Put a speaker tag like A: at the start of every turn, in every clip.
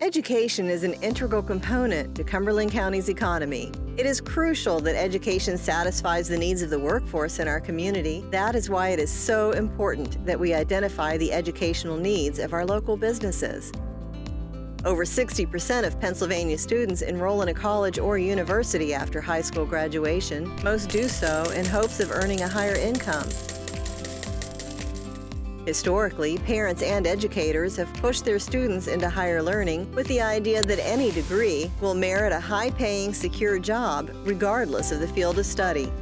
A: Education is an integral component to Cumberland County's economy. It is crucial that education satisfies the needs of the workforce in our community. That is why it is so important that we identify the educational needs of our local businesses. Over 60% of Pennsylvania students enroll in a college or university after high school graduation. Most do so in hopes of earning a higher income. Historically, parents and educators have pushed their students into higher learning with the idea that any degree will merit a high-paying, secure job, regardless of the field of study.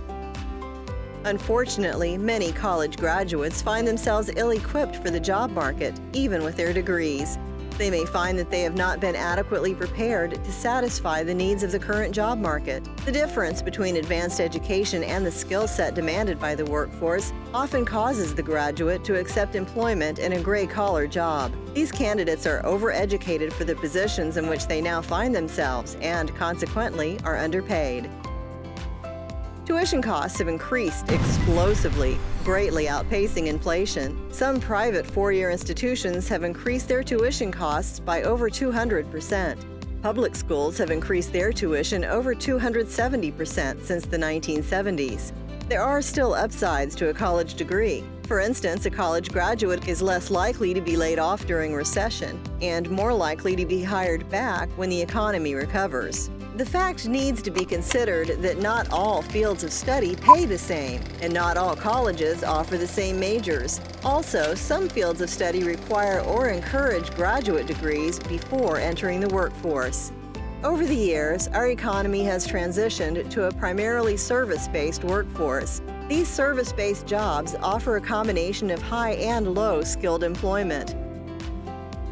A: Unfortunately, many college graduates find themselves ill-equipped for the job market, even with their degrees. They may find that they have not been adequately prepared to satisfy the needs of the current job market. The difference between advanced education and the skill set demanded by the workforce often causes the graduate to accept employment in a gray-collar job. These candidates are overeducated for the positions in which they now find themselves and, consequently, are underpaid. Tuition costs have increased explosively, greatly outpacing inflation. Some private four-year institutions have increased their tuition costs by over 200%. Public schools have increased their tuition over 270% since the 1970s. There are still upsides to a college degree. For instance, a college graduate is less likely to be laid off during recession and more likely to be hired back when the economy recovers. The fact needs to be considered that not all fields of study pay the same, and not all colleges offer the same majors. Also, some fields of study require or encourage graduate degrees before entering the workforce. Over the years, our economy has transitioned to a primarily service-based workforce. These service-based jobs offer a combination of high and low skilled employment.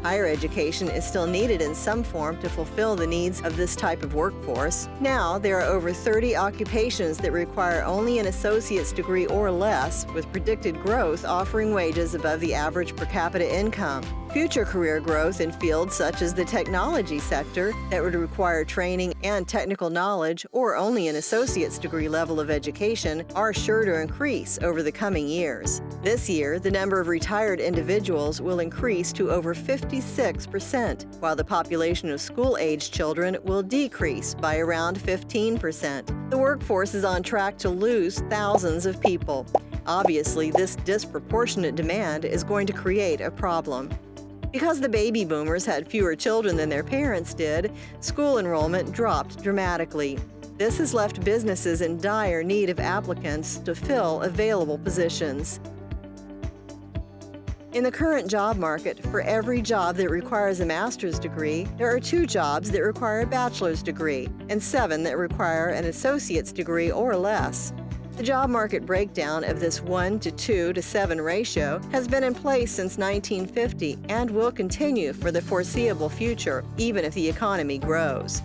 A: Higher education is still needed in some form to fulfill the needs of this type of workforce. Now, there are over 30 occupations that require only an associate's degree or less, with predicted growth offering wages above the average per capita income. Future career growth in fields such as the technology sector that would require training and technical knowledge or only an associate's degree level of education are sure to increase over the coming years. This year, the number of retired individuals will increase to over 56%, while the population of school-aged children will decrease by around 15%. The workforce is on track to lose thousands of people. Obviously, this disproportionate demand is going to create a problem. Because the baby boomers had fewer children than their parents did, school enrollment dropped dramatically. This has left businesses in dire need of applicants to fill available positions. In the current job market, for every job that requires a master's degree, there are 2 jobs that require a bachelor's degree and 7 that require an associate's degree or less. The job market breakdown of this 1 to 2 to 7 ratio has been in place since 1950 and will continue for the foreseeable future, even if the economy grows.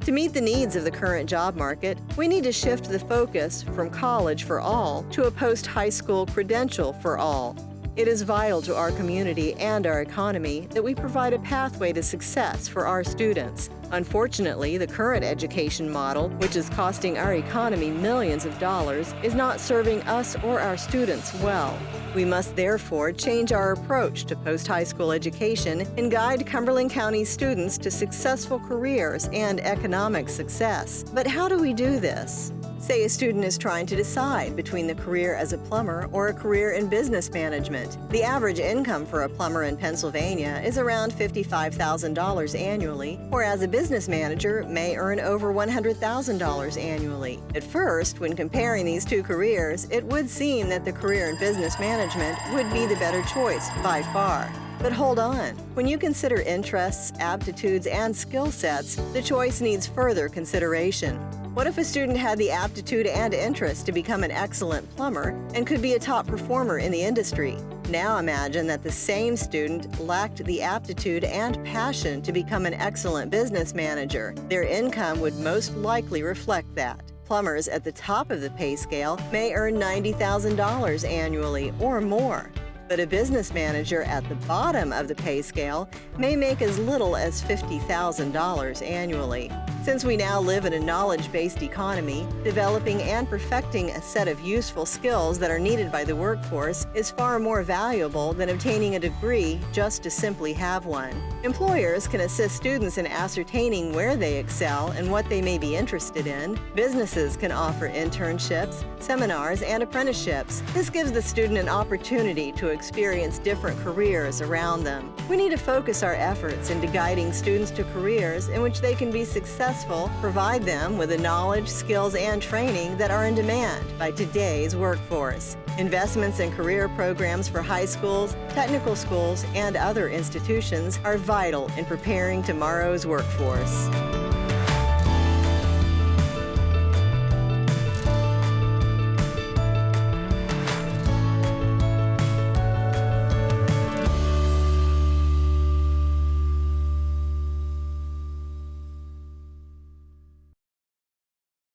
A: To meet the needs of the current job market, we need to shift the focus from college for all to a post-high school credential for all. It is vital to our community and our economy that we provide a pathway to success for our students. Unfortunately, the current education model, which is costing our economy millions of dollars, is not serving us or our students well. We must therefore change our approach to post-high school education and guide Cumberland County students to successful careers and economic success. But how do we do this? Say a student is trying to decide between the career as a plumber or a career in business management. The average income for a plumber in Pennsylvania is around $55,000 annually, whereas a business manager may earn over $100,000 annually. At first, when comparing these 2 careers, it would seem that the career in business management would be the better choice by far. But hold on. When you consider interests, aptitudes, and skill sets, the choice needs further consideration. What if a student had the aptitude and interest to become an excellent plumber and could be a top performer in the industry? Now imagine that the same student lacked the aptitude and passion to become an excellent business manager. Their income would most likely reflect that. Plumbers at the top of the pay scale may earn $90,000 annually or more. But a business manager at the bottom of the pay scale may make as little as $50,000 annually. Since we now live in a knowledge-based economy, developing and perfecting a set of useful skills that are needed by the workforce is far more valuable than obtaining a degree just to simply have one. Employers can assist students in ascertaining where they excel and what they may be interested in. Businesses can offer internships, seminars, and apprenticeships. This gives the student an opportunity to experience different careers around them. We need to focus our efforts into guiding students to careers in which they can be successful, provide them with the knowledge, skills, and training that are in demand by today's workforce. Investments in career programs for high schools, technical schools, and other institutions are vital in preparing tomorrow's workforce.